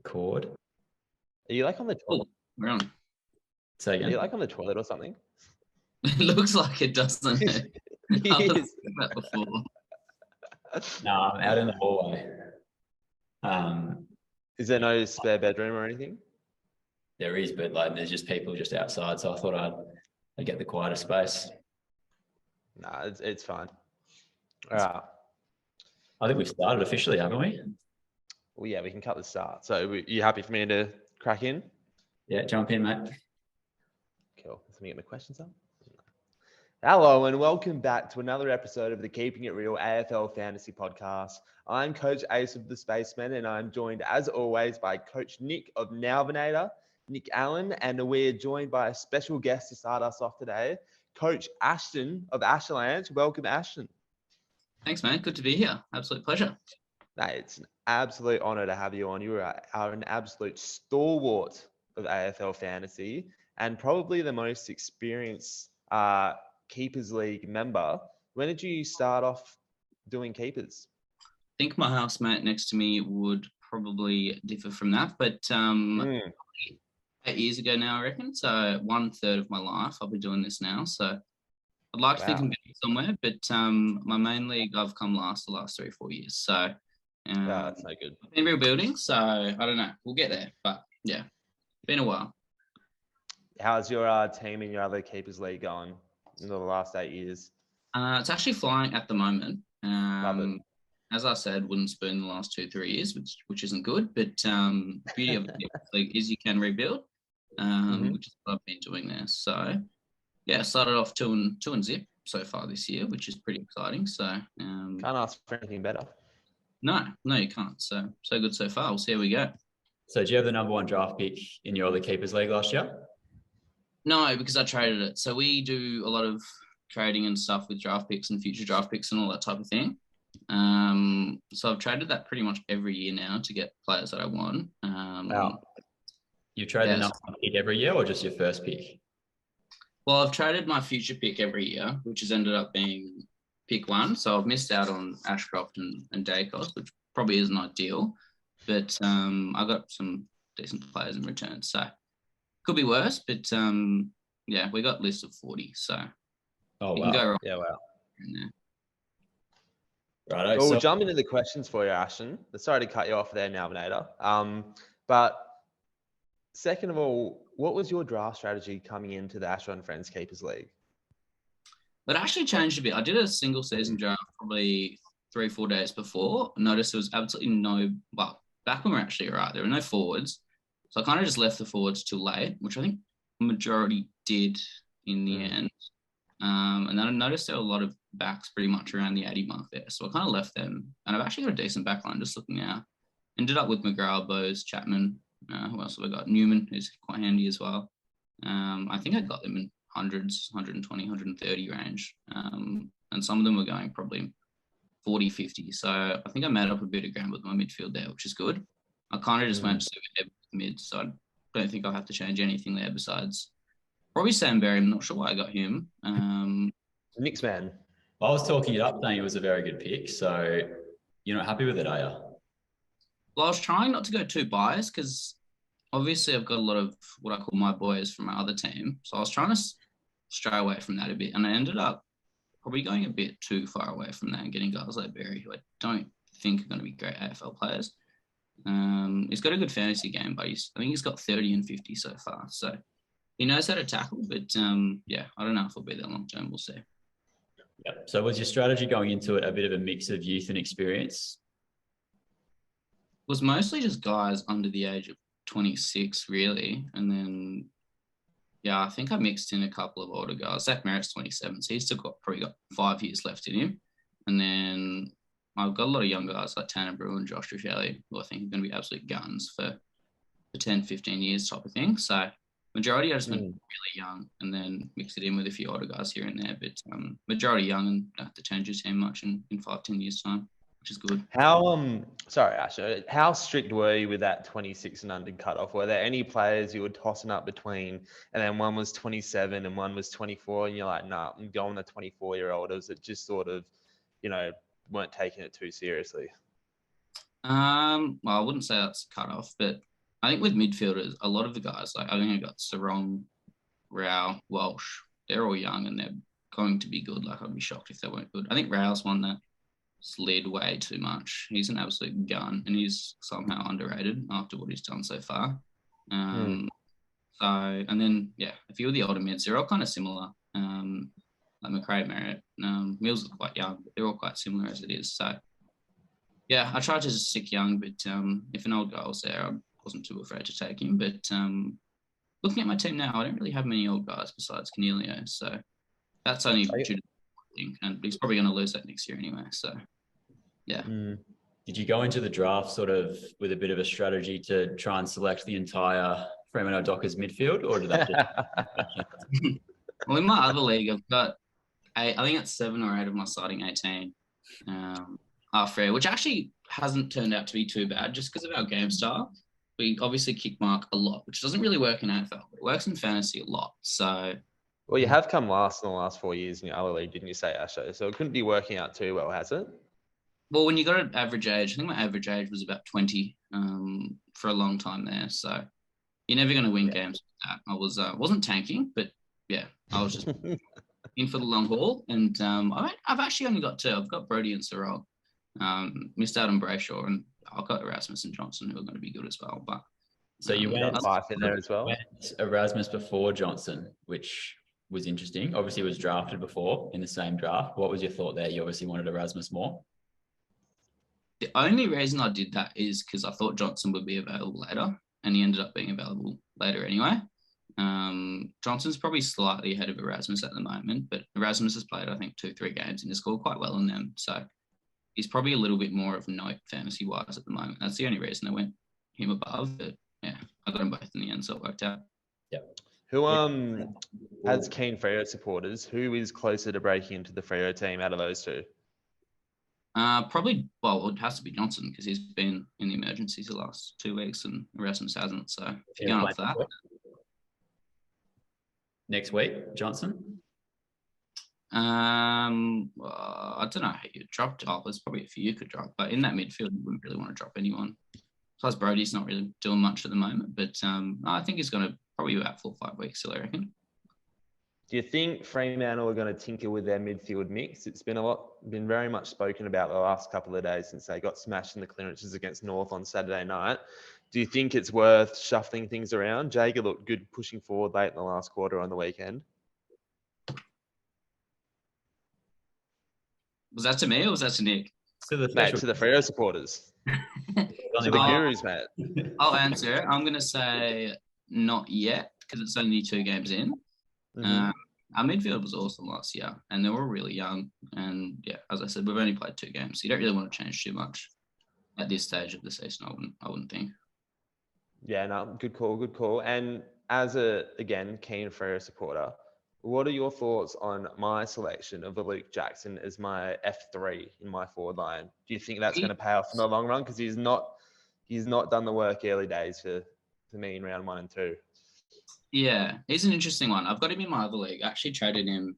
record. Are you like on the toilet? We're on. Say Are again. you like on the toilet or something? It looks like it, doesn't it? I was thinking that before. No, I'm out in the hallway. Is there no spare bedroom or anything? There is, but like there's just people just outside, so I thought I'd get the quieter space. Nah, it's fine. All right. I think we've started officially, haven't we? Well, yeah, we can cut the start. So, you happy for me to crack in? Yeah, jump in, mate. Cool. Let me get my questions up. Hello and welcome back to another episode of the Keeping It Real AFL Fantasy Podcast. I'm Coach Ace of the Spacemen, and I'm joined, as always, by Coach Nick of Nalvinator, Nick Allen, and we're joined by a special guest to start us off today, Coach Ashton of Asholanche. Welcome, Ashton. Thanks, man. Good to be here. Absolute pleasure. Mate, it's an absolute honour to have you on. You are an absolute stalwart of AFL Fantasy and probably the most experienced Keepers League member. When did you start off doing keepers? I think my housemate next to me would probably differ from that, but 8 years ago now, I reckon. So 1/3 of my life, I'll be doing this now. So I'd like to think I'm getting somewhere, but my main league, I've come last the last 3 or 4 years. So that's no good. Been rebuilding, so I don't know. We'll get there, but yeah, been a while. How's your team in your other Keepers League going in the last 8 years? It's actually flying at the moment. Love it. As I said, wouldn't spoon the last 2-3 years, which isn't good. But the beauty of the league is you can rebuild, which is what I've been doing there. So yeah, I started off two and zip so far this year, which is pretty exciting. So can't ask for anything better. No, you can't. So good so far. We'll see how we go. So do you have the number 1 draft pick in your other Keepers League last year? No, because I traded it. So we do a lot of trading and stuff with draft picks and future draft picks and all that type of thing. So I've traded that pretty much every year now to get players that I want. Wow. You trade the number 1 pick every year or just your first pick? Well, I've traded my future pick every year, which has ended up being pick 1. So I've missed out on Ashcroft and Dacos, which probably isn't ideal. But I got some decent players in return. So could be worse, but yeah, we got lists of 40. So you can go wrong. Yeah, wow. Right. Well, we'll jump into the questions for you, Ashton. Sorry to cut you off there, Nalvinator. But second of all, what was your draft strategy coming into the Asho and Friends Keepers League? But actually changed a bit. I did a single season draft probably 3 or 4 days before. I noticed there was absolutely back when we were actually right, there were no forwards. So I kind of just left the forwards too late, which I think the majority did in the end. And then I noticed there were a lot of backs pretty much around the 80 mark there. So I kind of left them. And I've actually got a decent backline just looking now. Ended up with McGrath, Bowes, Chapman. Who else have I got? Newman, who's quite handy as well. I think I got them in hundreds, 120, 130 range. And some of them were going probably 40, 50. So I think I made up a bit of ground with my midfield there, which is good. I kind of just went super heavy with mid, so I don't think I'll have to change anything there besides probably Sam Berry. I'm not sure why I got him. Knicks man. I was talking it up saying it was a very good pick, so you're not happy with it, are you? Well, I was trying not to go too biased because obviously I've got a lot of what I call my boys from my other team. So I was trying to stray away from that a bit, and I ended up probably going a bit too far away from that and getting guys like Berry, who I don't think are going to be great AFL players. He's got a good fantasy game, but I think he's got 30 and 50 so far. So he knows how to tackle, but yeah, I don't know if he'll be there long term. We'll see. Yep. So was your strategy going into it a bit of a mix of youth and experience? It was mostly just guys under the age of 26, really. And then, yeah, I think I mixed in a couple of older guys. Zach Merritt's 27, so he's still probably got 5 years left in him. And then I've got a lot of young guys like Tanner Brewer and Josh Trichelli, who I think are going to be absolute guns for 10, 15 years type of thing. So majority I just went really young and then mixed it in with a few older guys here and there. But majority young and don't have to change your team much in 5, 10 years' time, which is good. Sorry, Asher, how strict were you with that 26 and under cutoff? Were there any players you were tossing up between and then one was 27 and one was 24 and you're like, nah, I'm going the 24-year-old? Or was it just sort of, weren't taking it too seriously? Well, I wouldn't say that's cut off, but I think with midfielders, a lot of the guys, like I think I got Sarong, Rao, Walsh, they're all young and they're going to be good. Like I'd be shocked if they weren't good. I think Rao's one that slid way too much. He's an absolute gun and he's somehow underrated after what he's done so far. So, and then, yeah, a few of the older mids, they're all kind of similar. Like McRae, Merritt, Mills is quite young, but they're all quite similar as it is. So, yeah, I tried to just stick young, but if an old guy was there, I wasn't too afraid to take him. But looking at my team now, I don't really have many old guys besides Cornelio. So that's only due to and he's probably going to lose that next year anyway. So, yeah. Did you go into the draft sort of with a bit of a strategy to try and select the entire Fremantle Dockers midfield, or did that just... Well, in my other league, I've got I think it's 7 or 8 of my starting 18 are fair, which actually hasn't turned out to be too bad just because of our game style. We obviously kick mark a lot, which doesn't really work in AFL, but it works in fantasy a lot. So, well, you have come last in the last 4 years in your other league, didn't you say, Asho? So it couldn't be working out too well, has it? Well, when you got an average age, I think my average age was about 20 for a long time there. So you're never going to win games with that. I wasn't tanking, but yeah, I was just in for the long haul. And I've actually only got 2. I've got Brody and Sorrell. Missed out on Brayshaw, and I've got Erasmus and Johnson who are going to be good as well. But so you went Fife in there as well. Erasmus before Johnson, which was interesting. Obviously, was drafted before in the same draft. What was your thought there? You obviously wanted Erasmus more. The only reason I did that is because I thought Johnson would be available later, and he ended up being available later anyway. Johnson's probably slightly ahead of Erasmus at the moment, but Erasmus has played, I think, 2-3 games and has scored quite well in them. So he's probably a little bit more of a note fantasy-wise at the moment. That's the only reason I went him above. But yeah, I got them both in the end, so it worked out. Yep. Who, as keen Freo supporters, who is closer to breaking into the Freo team out of those 2? Probably, well, it has to be Johnson because he's been in the emergencies the last 2 weeks and Erasmus hasn't. So if you're going off that. Next week, Johnson? I don't know how you dropped off. There's probably a few you could drop, but in that midfield, you wouldn't really want to drop anyone. Plus, Brody's not really doing much at the moment, but I think he's going to probably be about 4 or 5 weeks still, I reckon. Do you think Fremantle are going to tinker with their midfield mix? It's been very much spoken about the last couple of days since they got smashed in the clearances against North on Saturday night. Do you think it's worth shuffling things around? Jager looked good pushing forward late in the last quarter on the weekend. Was that to me or was that to Nick? To the Freo supporters. To the Gurus, mate. I'll answer. I'm going to say not yet because it's only 2 games in. Our midfield was awesome last year and they were really young. And yeah, as I said, we've only played 2 games. So you don't really want to change too much at this stage of the season, I wouldn't think. Yeah, no, good call. And as again, keen Freo supporter, what are your thoughts on my selection of Luke Jackson as my F3 in my forward line? Do you think that's going to pay off in the long run? Because he's not done the work early days for me in round 1 and 2. Yeah, he's an interesting one. I've got him in my other league. I actually traded him.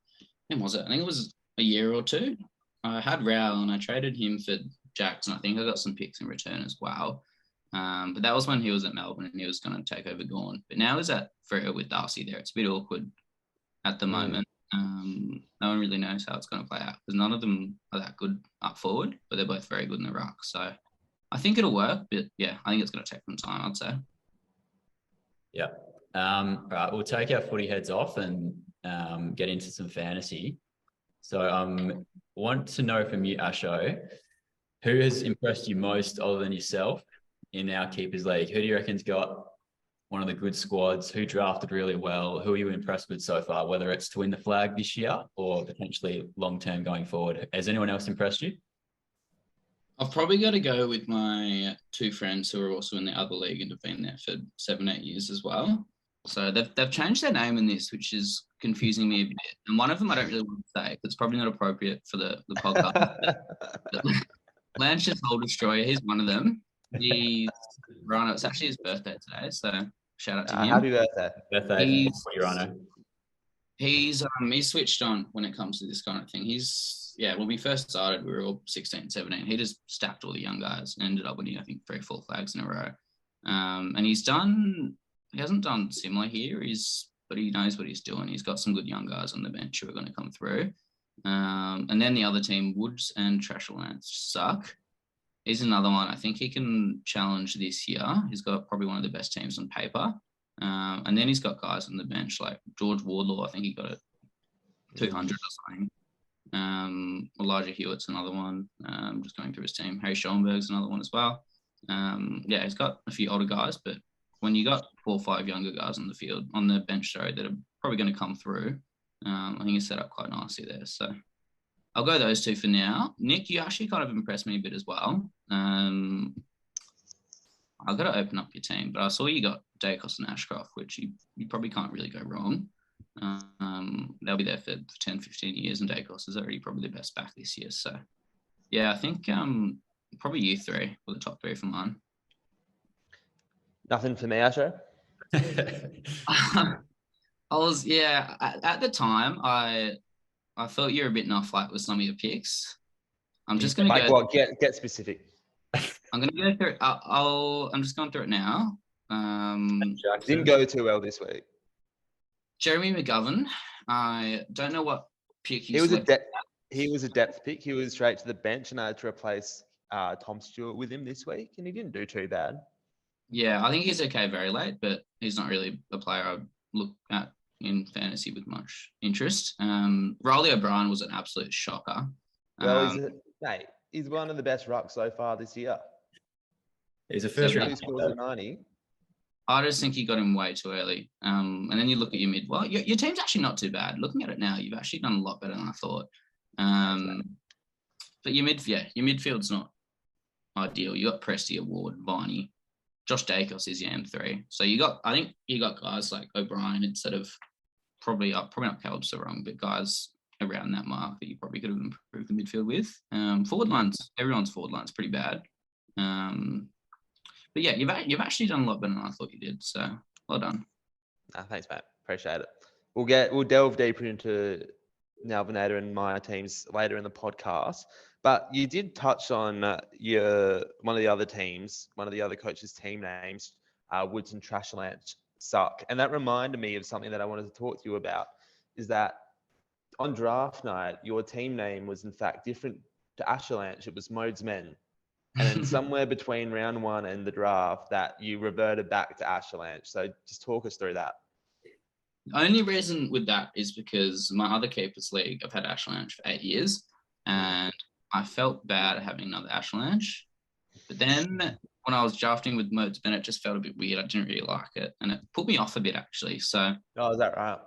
When was it? I think it was a year or 2. I had Rao and I traded him for Jackson. I think I got some picks in return as well. But that was when he was at Melbourne and he was going to take over Gawn. But now he's at Freo with Darcy there. It's a bit awkward at the moment. No one really knows how it's going to play out because none of them are that good up forward, but they're both very good in the ruck. So I think it'll work, but yeah, I think it's going to take some time, I'd say. Yeah. All right, we'll take our footy heads off and get into some fantasy. So want to know from you, Asho, who has impressed you most other than yourself in our Keepers League? Who do you reckon's got one of the good squads? Who drafted really well? Who are you impressed with so far, whether it's to win the flag this year or potentially long-term going forward? Has anyone else impressed you? I've probably got to go with my 2 friends who are also in the other league and have been there for 7-8 years as well. So they've changed their name in this, which is confusing me a bit. And one of them I don't really want to say. It's probably not appropriate for the podcast. Lance's Hole Destroyer, he's one of them. He's Rhino. It's actually his birthday today, so shout out to him. Happy birthday. Birthday, Rhino. He's switched on when it comes to this kind of thing. When we first started, we were all 16, 17. He just stacked all the young guys and ended up winning, I think, 3 or 4 flags in a row. And he hasn't done similar here. But he knows what he's doing. He's got some good young guys on the bench who are going to come through. And then the other team, Woods and Asholanche, suck. He's another one. I think he can challenge this year. He's got probably one of the best teams on paper. And then he's got guys on the bench like George Wardlaw. I think he got it 200 or something. Elijah Hewitt's another one. Just going through his team. Harry Schoenberg's another one as well. He's got a few older guys, but when you got 4 or 5 younger guys on the field, on the bench, that are probably going to come through, I think it's set up quite nicely there. So I'll go those two for now. Nick, you actually kind of impressed me a bit as well. I've got to open up your team, but I saw you got Dacos and Ashcroft, which you probably can't really go wrong. They'll be there for 10, 15 years, and Dacos is already probably the best back this year. So, yeah, I think probably you three were the top 3 for mine. Nothing for me, Asho. At the time, I felt you were a bit off like with some of your picks. I'm just going to go. What? Get specific. I'm going to go through it. I'm just going through it now. Didn't go too well this week. Jeremy McGovern. I don't know what pick he was he was a depth pick. He was straight to the bench, and I had to replace Tom Stewart with him this week, and he didn't do too bad. Yeah, I think he's okay very late, but he's not really a player I look at in fantasy with much interest. Riley O'Brien was an absolute shocker. Well, he's one of the best rucks so far this year. He's a first round. He scores a 90. I just think you got him way too early. And then you look at your mid. Well, your team's actually not too bad. Looking at it now, you've actually done a lot better than I thought. But your midfield's not ideal. You got Presty, Ward, Viney. Josh Dacos is your M3. So I think you got guys like O'Brien instead of probably not Caleb's so wrong, but guys around that mark that you probably could have improved the midfield with. Forward lines, everyone's forward line's pretty bad. But yeah, you've actually done a lot better than I thought you did. So well done. Thanks, mate. Appreciate it. We'll delve deeper into Nalvinator and my teams later in the podcast. But you did touch on one of the other coaches' team names, Woods and Asholanche suck. And that reminded me of something that I wanted to talk to you about, is that on draft night, your team name was in fact different to Asholanche. It was Mode's Men. And then somewhere between round 1 and the draft that you reverted back to Asholanche. So just talk us through that. The only reason with that is because my other keepers league, I've had Asholanche for 8 years, and I felt bad having another Asholanche. But then when I was drafting with Modes Ben, it just felt a bit weird. I didn't really like it, and it put me off a bit actually. So is that right?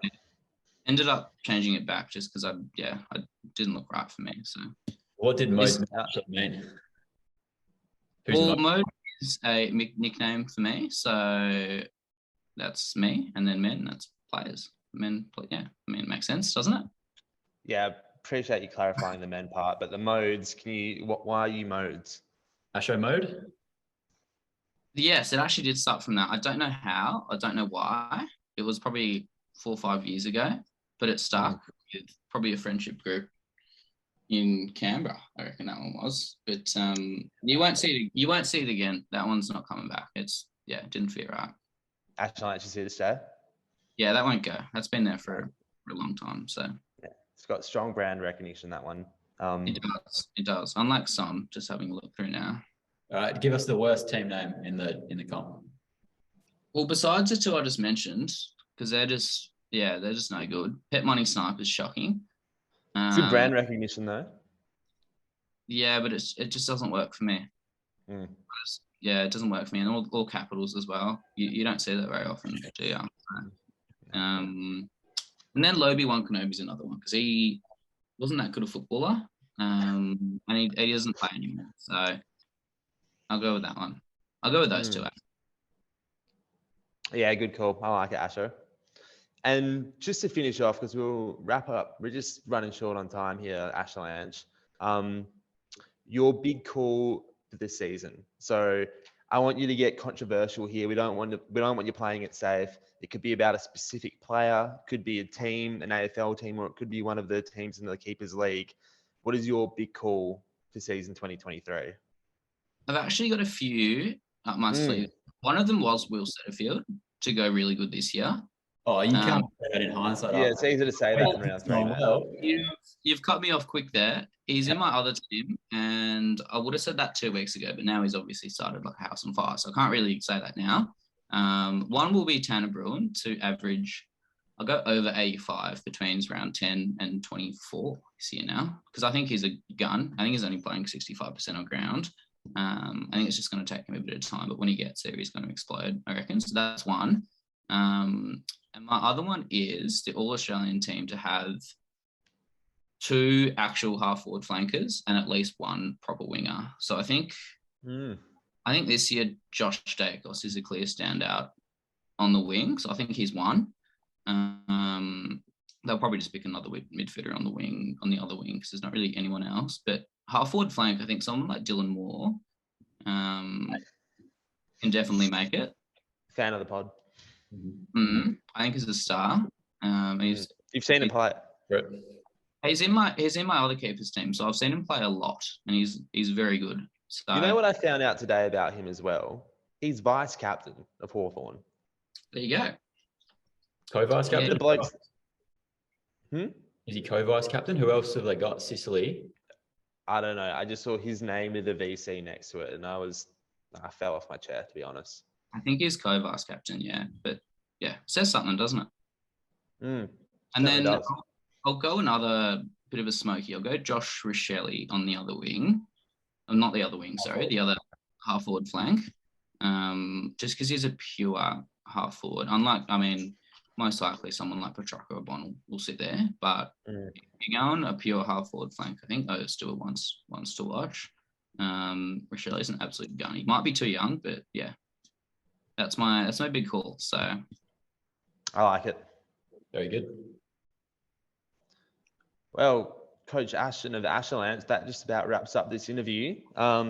Ended up changing it back just because I didn't look right for me. So what did Modes mean? Mode is a nickname for me, so that's me, and then men, that's players. Men, it makes sense, doesn't it? Yeah, appreciate you clarifying the men part, but the modes, why are you modes? Asho mode? Yes, it actually did start from that. I don't know how, I don't know why. It was probably 4 or 5 years ago, but it stuck with probably a friendship group in Canberra, I reckon that one was. But you won't see it again. That one's not coming back. It didn't feel right. Asholanche is here to stay. Yeah, that won't go. That's been there for a long time. So yeah, it's got strong brand recognition, that one. It does. Unlike some, just having a look through now. All right, give us the worst team name in the comp. Well, besides the 2 I just mentioned, because they're just no good. Pet Money Snipe is shocking. Good brand recognition though. Yeah, but it just doesn't work for me. It doesn't work for me. And all capitals as well. You don't see that very often, do you? And then Lobi Kenobi is another one because he wasn't that good a footballer. And he doesn't play anymore. So I'll go with that one. I'll go with those 2. Yeah, good call. I like it, Asho. And just to finish off, because we'll wrap up, we're just running short on time here, Asholanche. Your big call for this season. So I want you to get controversial here. We don't want you playing it safe. It could be about a specific player, could be a team, an AFL team, or it could be one of the teams in the Keepers League. What is your big call for season 2023? I've actually got a few up my sleeve One of them was Will Setterfield to go really good this year. Oh, you can't say that in hindsight. Yeah, it's easy to say that in round 3, mate. Well, You've cut me off quick there. He's in my other team, and I would have said that 2 weeks ago, but now he's obviously started like a house on fire, so I can't really say that now. One will be Tanner Bruin to average. I'll go over 85 between round 10 and 24 this year now, because I think he's a gun. I think he's only playing 65% on ground. I think it's just going to take him a bit of time, but when he gets there, he's going to explode, I reckon. So that's one. And my other one is the All-Australian team to have 2 actual half-forward flankers and at least 1 proper winger. So I think this year Josh Dacos is a clear standout on the wing. So I think he's one. They'll probably just pick another midfielder on the other wing, because there's not really anyone else. But half-forward flank, I think someone like Dylan Moore can definitely make it. Fan of the pod. I think he's a star. You've seen him play. He's in my other keepers team, so I've seen him play a lot, and he's very good. So, You know what I found out today about him as well? He's vice captain of Hawthorn. There you go. Co-vice captain? The blokes. Is he co-vice captain? Who else have they got? Sicily? I don't know. I just saw his name with the VC next to it, and I fell off my chair, to be honest. I think he's co-vice captain, yeah. But yeah, says something, doesn't it? And then I'll go another bit of a smoky. I'll go Josh Rochelle on the other wing. Not the other wing, sorry. The other half-forward flank. Just because he's a pure half-forward. Most likely someone like Petrarca or Bond will sit there. But if you're going a pure half-forward flank, I think those two are ones to watch. Rochelle is an absolute gun. He might be too young, but yeah. That's my big call. So I like it. Very good. Well, Coach Ashton of Asholanche, that just about wraps up this interview. I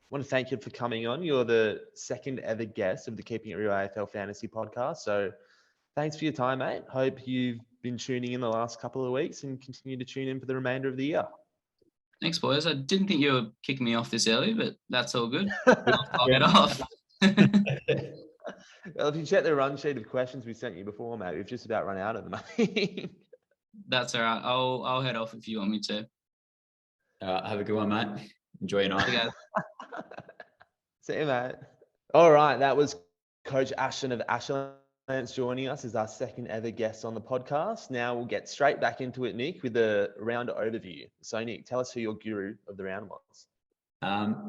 want to thank you for coming on. You're the second ever guest of the Keeping It Real AFL Fantasy podcast. So thanks for your time, mate. Hope you've been tuning in the last couple of weeks and continue to tune in for the remainder of the year. Thanks, boys. I didn't think you were kicking me off this early, but that's all good. I'll get off. Well, if you check the run sheet of questions we sent you before, mate, we've just about run out of them, I think. That's all right. I'll head off if you want me to. Have a good one, mate. Enjoy your night. See you, mate. All right, that was Coach Ashton of Asholanche joining us as our second ever guest on the podcast. Now we'll get straight back into it, Nick, with the round overview. So, Nick, tell us who your guru of the round was.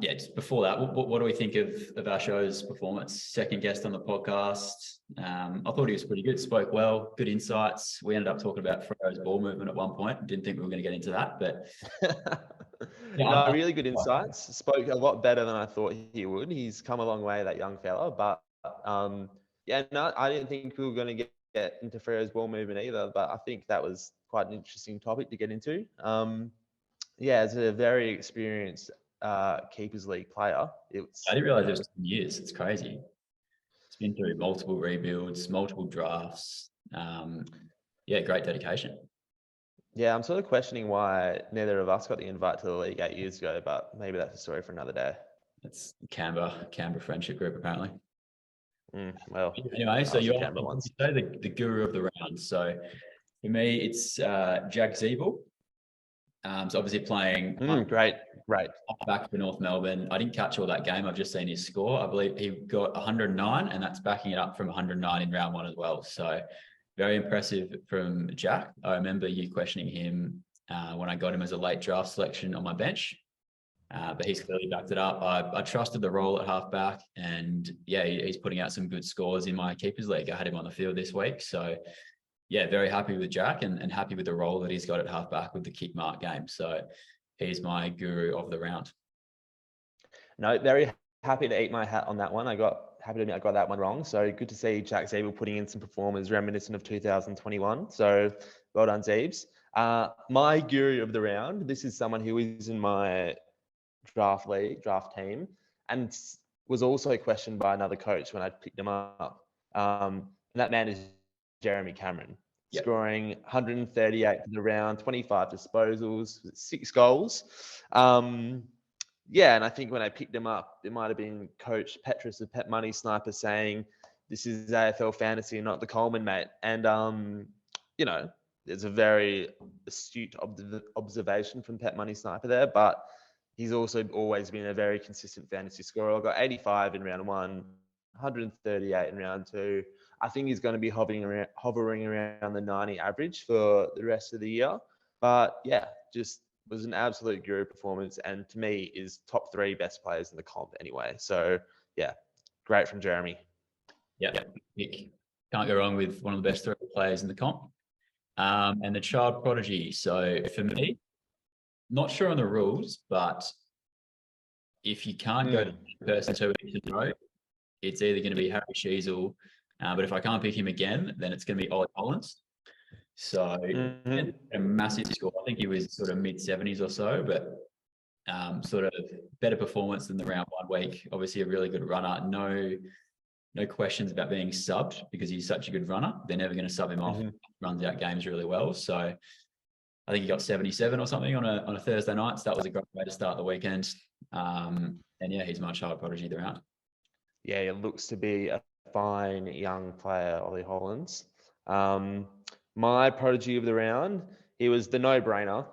Just before that, what do we think of Asho's performance? Second guest on the podcast. I thought he was pretty good. Spoke well, good insights. We ended up talking about Freo's ball movement at one point. Didn't think we were going to get into that, but really good insights. Spoke a lot better than I thought he would. He's come a long way, that young fella. But I didn't think we were going to get into Freo's ball movement either. But I think that was quite an interesting topic to get into. As a very experienced Keepers League player. I didn't realize it was 10 years. It's crazy. It's been through multiple rebuilds, multiple drafts. Great dedication. Yeah, I'm sort of questioning why neither of us got the invite to the league 8 years ago, but maybe that's a story for another day. It's Canberra friendship group, apparently. Well, anyway, so you say the guru of the round. So for me, it's Jack Zeeble. So obviously playing great back for North Melbourne. I didn't catch all that game. I've just seen his score. I believe he got 109, and that's backing it up from 109 in round 1 as well. So very impressive from Jack. I remember you questioning him when I got him as a late draft selection on my bench, but he's clearly backed it up. I trusted the role at halfback, and he's putting out some good scores in my Keepers League. I had him on the field this week, so very happy with Jack and happy with the role that he's got at halfback with the kick mark game. So he's my guru of the round. No, very happy to eat my hat on that one. I got that one wrong. So good to see Jack Zeeble putting in some performers reminiscent of 2021. So well done, Zeebs. My guru of the round, this is someone who is in my draft team and was also questioned by another coach when I picked him up. And that man is Jeremy Cameron, scoring 138 for the round, 25 disposals, 6 goals. yeah, and I think when I picked him up, it might have been Coach Petrus of Pet Money Sniper saying, "This is AFL Fantasy, not the Coleman, mate." And you know, there's a very astute observation from Pet Money Sniper there, but he's also always been a very consistent fantasy scorer. I got 85 in round 1, 138 in round 2. I think he's going to be hovering around the 90 average for the rest of the year. But yeah, just was an absolute guru performance, and to me is top 3 best players in the comp anyway. So yeah, great from Jeremy. Yeah, can't go wrong with one of the best 3 players in the comp. And the child prodigy. So for me, not sure on the rules, but if you can't go to the person 2 weeks in a row, it's either going to be Harry Sheasel, but if I can't pick him again, then it's going to be Ollie Collins. So a massive score. I think he was sort of mid-70s or so, but sort of better performance than the round 1 week. Obviously a really good runner. No questions about being subbed because he's such a good runner. They're never going to sub him off. Runs out games really well. So I think he got 77 or something on a Thursday night. So that was a great way to start the weekend. And yeah, he's my child prodigy of the round. Yeah, it looks to be a fine young player, Ollie Hollins. My prodigy of the round, he was the no-brainer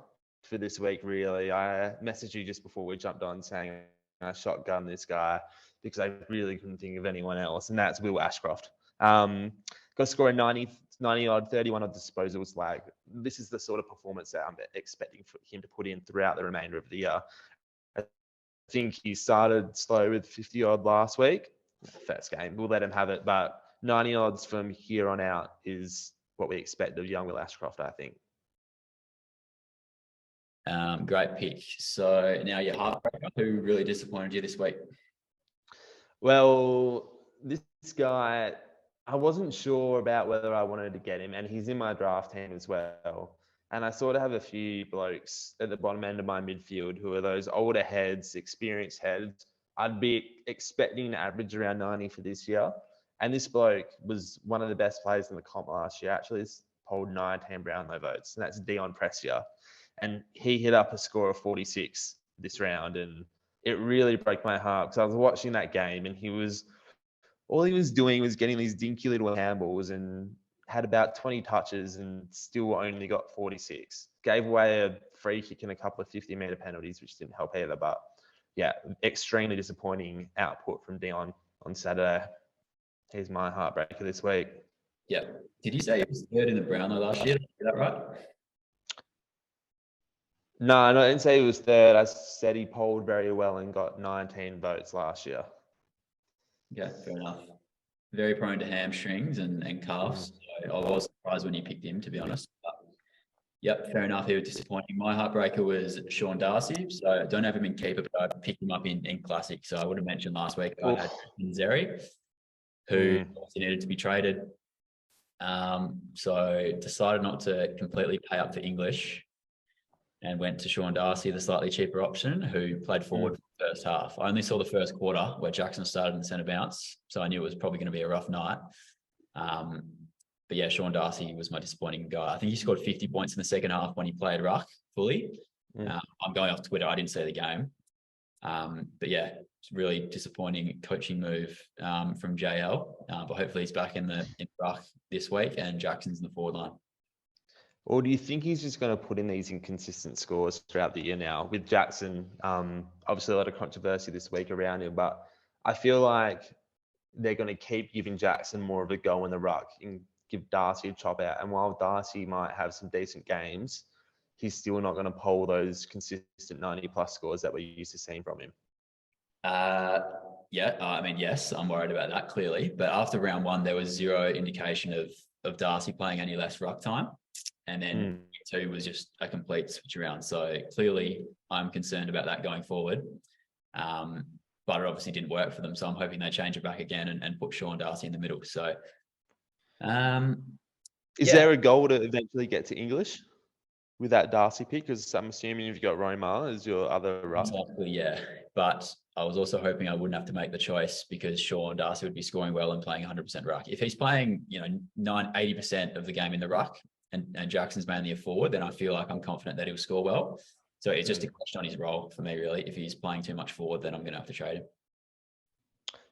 for this week, really. I messaged you just before we jumped on saying I shotgun this guy because I really couldn't think of anyone else, and that's Will Ashcroft. Got to score a 90 odd, 31 odd disposals. Like, this is the sort of performance that I'm expecting for him to put in throughout the remainder of the year. I think he started slow with 50 odd last week. First game, we'll let him have it, but 90 odds from here on out is what we expect of young Will Ashcroft, I think. Great pick. So now your heartbreaker, who really disappointed you this week? Well, this guy, I wasn't sure about whether I wanted to get him, and he's in my draft team as well. And I sort of have a few blokes at the bottom end of my midfield who are those older heads, experienced heads. I'd be expecting to average around 90 for this year. And this bloke was one of the best players in the comp last year. Actually, he's polled 19 Brownlow votes, and that's Dion Prestia. And he hit up a score of 46 this round, and it really broke my heart because I was watching that game, and all he was doing was getting these dinky little handballs and had about 20 touches and still only got 46. Gave away a free kick and a couple of 50-meter penalties, which didn't help either. But yeah, extremely disappointing output from Dion on Saturday. He's my heartbreaker this week. Yeah. Did you say he was 3rd in the Brownlow last year? Is that right? No, I didn't say he was 3rd. I said he polled very well and got 19 votes last year. Yeah, fair enough. Very prone to hamstrings and calves. So I was surprised when you picked him, to be honest. But yep, fair enough. He was disappointing. My heartbreaker was Sean Darcy. So I don't have him in keeper, but I picked him up in Classic. So I would have mentioned last week I had Zeri, who needed to be traded. So decided not to completely pay up for English and went to Sean Darcy, the slightly cheaper option, who played forward for the first half. I only saw the first quarter where Jackson started in the centre bounce, so I knew it was probably going to be a rough night. But yeah, Sean Darcy was my disappointing guy. I think he scored 50 points in the second half when he played ruck fully. I'm going off Twitter. I didn't see the game. But yeah, it's really disappointing coaching move from JL. But hopefully he's back in ruck this week and Jackson's in the forward line. Or do you think he's just going to put in these inconsistent scores throughout the year now with Jackson? Obviously, a lot of controversy this week around him, but I feel like they're going to keep giving Jackson more of a go in the ruck and give Darcy a chop out. And while Darcy might have some decent games, he's still not going to poll those consistent 90-plus scores that we're used to seeing from him. Yes, I'm worried about that, clearly. But after round 1, there was zero indication of Darcy playing any less ruck time. And then 2 was just a complete switch around. So clearly I'm concerned about that going forward. But it obviously didn't work for them. So I'm hoping they change it back again and put Sean Darcy in the middle. So is there a goal to eventually get to English with that Darcy pick? Because I'm assuming you've got Romar as your other ruck. Exactly, yeah. But I was also hoping I wouldn't have to make the choice because Sean Darcy would be scoring well and playing 100% ruck. If he's playing, 80% of the game in the ruck, and Jackson's mainly a forward, then I feel like I'm confident that he'll score well. So it's just a question on his role for me, really. If he's playing too much forward, then I'm going to have to trade him.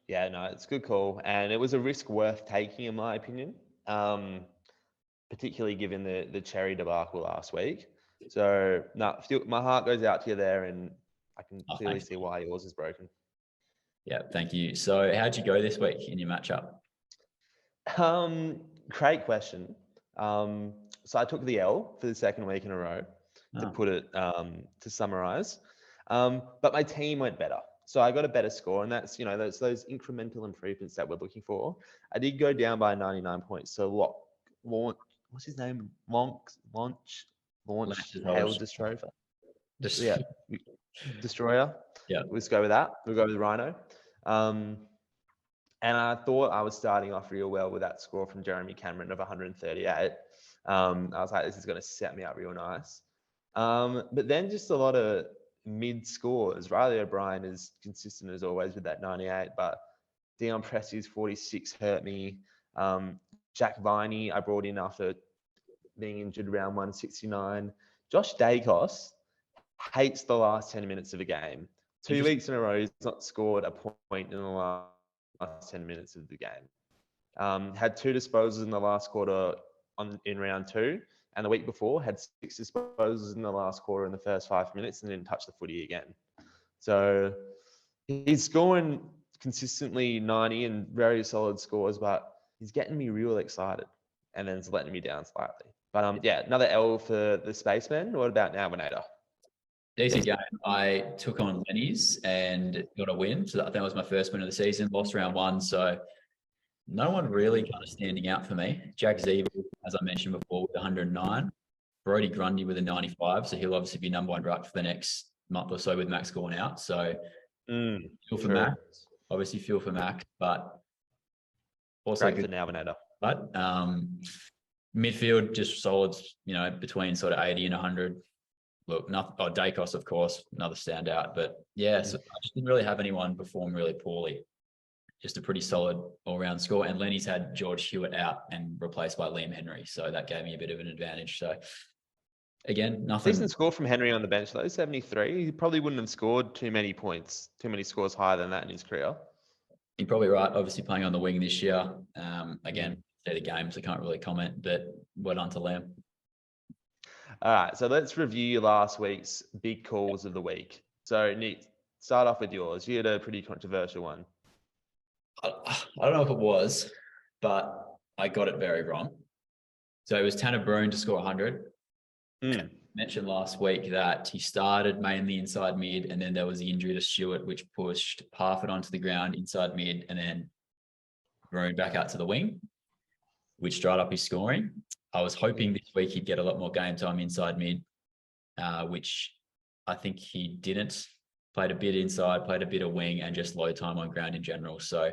Yeah, no, it's a good call. And it was a risk worth taking, in my opinion, particularly given the Cherry debacle last week. So, no, my heart goes out to you there, and I can clearly see why yours is broken. Yeah, thank you. So how'd you go this week in your matchup? Great question. So I took the L for the second week in a row, to put it, to summarize. But my team went better. So I got a better score, and that's, those incremental improvements that we're looking for. I did go down by 99 points. So what's his name? Launch Hail Destroyer. Yeah, Destroyer. Yeah. Let's go with that. We'll go with Rhino. And I thought I was starting off real well with that score from Jeremy Cameron of 138. I was like, this is going to set me up real nice. But then just a lot of mid scores. Riley O'Brien is consistent as always with that 98, but Dion Pressey's 46 hurt me. Jack Viney, I brought in after being injured round 169. Josh Dacos hates the last 10 minutes of a game. 2 weeks in a row, he's not scored a point in the last 10 minutes of the game. Had 2 disposals in the last quarter in round 2, and the week before had 6 disposals in the last quarter in the first 5 minutes and didn't touch the footy again. So he's scoring consistently 90 and very solid scores, but he's getting me real excited, and then it's letting me down slightly. But yeah, another L for the Spaceman. What about now, Nader? Decent game. I took on Lenny's and got a win. So I think that was my first win of the season. Lost round 1. So no one really kind of standing out for me. Jack Zeeble, as I mentioned before, with 109. Brody Grundy with a 95. So he'll obviously be number 1 ruck for the next month or so with Max going out. So feel for Max. Obviously feel for Max, but also great for now, Nader. But midfield just solid, between sort of 80 and 100. Look, Dacos, of course, another standout. But yeah, so I just didn't really have anyone perform really poorly. Just a pretty solid all-round score. And Lenny's had George Hewitt out and replaced by Liam Henry. So that gave me a bit of an advantage. So again, nothing. Decent score from Henry on the bench, though, 73. He probably wouldn't have scored too many points, too many scores higher than that in his career. You're probably right. Obviously playing on the wing this year. Again, see the games, I can't really comment, but well done to Liam. All right, so let's review last week's big calls of the week. So, Nick, start off with yours. You had a pretty controversial one. I don't know if it was, but I got it very wrong. So it was Tanner Bruhn to score 100. I mentioned last week that he started mainly inside mid, and then there was the injury to Stewart, which pushed Parfitt onto the ground inside mid, and then Bruhn back out to the wing, which dried up his scoring. I was hoping this week he'd get a lot more game time inside mid, which I think he didn't. Played a bit inside, played a bit of wing, and just low time on ground in general. So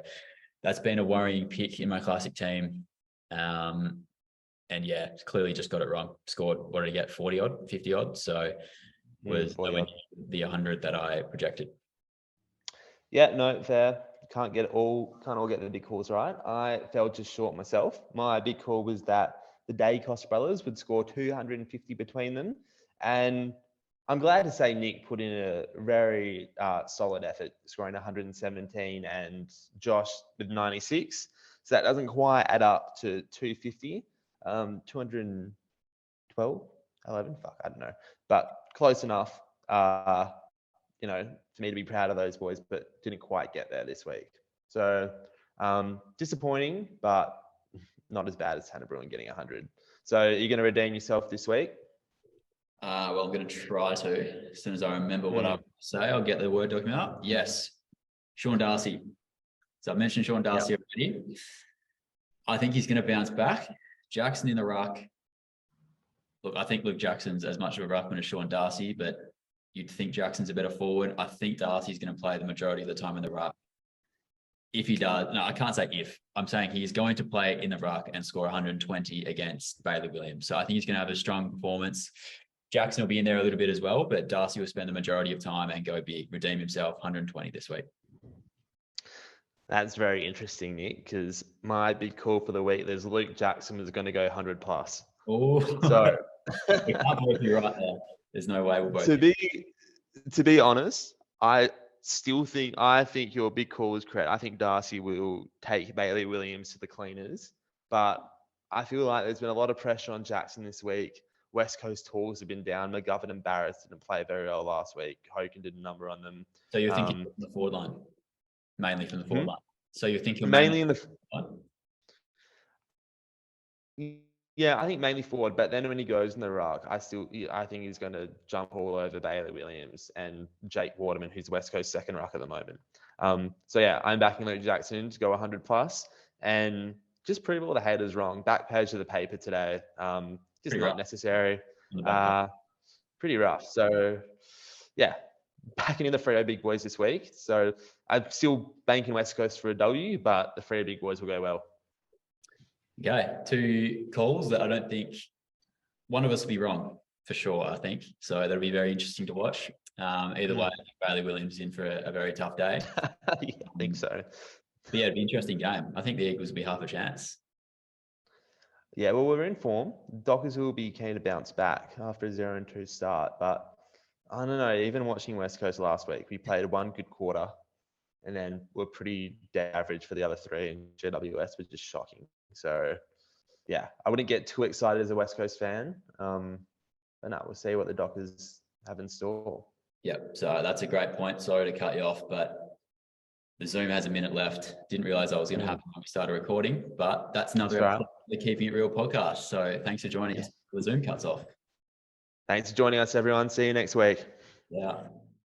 that's been a worrying pick in my classic team. And yeah, clearly just got it wrong. Scored, what did he get? 40 odd, 50 odd. So was the 100 that I projected. Yeah, no, fair. Can't all get the big calls right. I fell just short myself. My big call was that the Dacos brothers would score 250 between them. And I'm glad to say Nick put in a very solid effort, scoring 117, and Josh with 96. So that doesn't quite add up to 250. 212, 11, fuck, I don't know. But close enough, for me to be proud of those boys, but didn't quite get there this week. So disappointing, but not as bad as Tanner Bruhn getting 100. So are you going to redeem yourself this week? Well, I'm going to try to. As soon as I remember what I say, I'll get the Word document up. Yes, Sean Darcy. So I mentioned Sean Darcy already. I think he's going to bounce back. Jackson in the ruck. Look, I think Luke Jackson's as much of a ruckman as Sean Darcy, but you'd think Jackson's a better forward. I think Darcy's going to play the majority of the time in the ruck. If he does, no, I can't say if. I'm saying he's going to play in the ruck and score 120 against Bailey Williams. So I think he's going to have a strong performance. Jackson will be in there a little bit as well, but Darcy will spend the majority of time and go big, redeem himself, 120 this week. That's very interesting, Nick, because my big call for the week, there's Luke Jackson is going to go 100 plus. Oh, so you can't both be right there. There's no way we'll both. To be honest, I think your big call is correct. I think Darcy will take Bailey Williams to the cleaners, but I feel like there's been a lot of pressure on Jackson this week. West Coast Hawks have been down. McGovern and Barrett didn't play very well last week. Hogan did a number on them. So you're thinking from the forward line, mainly from the forward line. So you're thinking mainly in the. line? Yeah, I think mainly forward, but then when he goes in the ruck, I think he's going to jump all over Bailey Williams and Jake Waterman, who's West Coast second ruck at the moment. So yeah, I'm backing Luke Jackson to go 100 plus and just prove all the haters wrong. Back page of the paper today, just Pretty not rough. necessary. Pretty rough. So yeah, backing in the Freo big boys this week. So I'm still banking West Coast for a W, but the Freo big boys will go well. Okay, 2 calls that I don't think one of us will be wrong for sure, I think. So that'll be very interesting to watch. Either way, I think Bailey Williams is in for a very tough day. Yeah, I think so. But yeah, it'd be an interesting game. I think the Eagles will be half a chance. Yeah, well, we're in form. Dockers will be keen to bounce back after a 0-2 start. But I don't know, even watching West Coast last week, we played one good quarter and then we're pretty dead average for the other 3, and GWS was just shocking. So, yeah, I wouldn't get too excited as a West Coast fan. But no, we'll see what the Dockers have in store. Yep. So that's a great point. Sorry to cut you off, but the Zoom has a minute left. Didn't realize that was going to happen when we started recording, but that's another episode of the Keeping It Real podcast. So thanks for joining us. The Zoom cuts off. Thanks for joining us, everyone. See you next week. Yeah.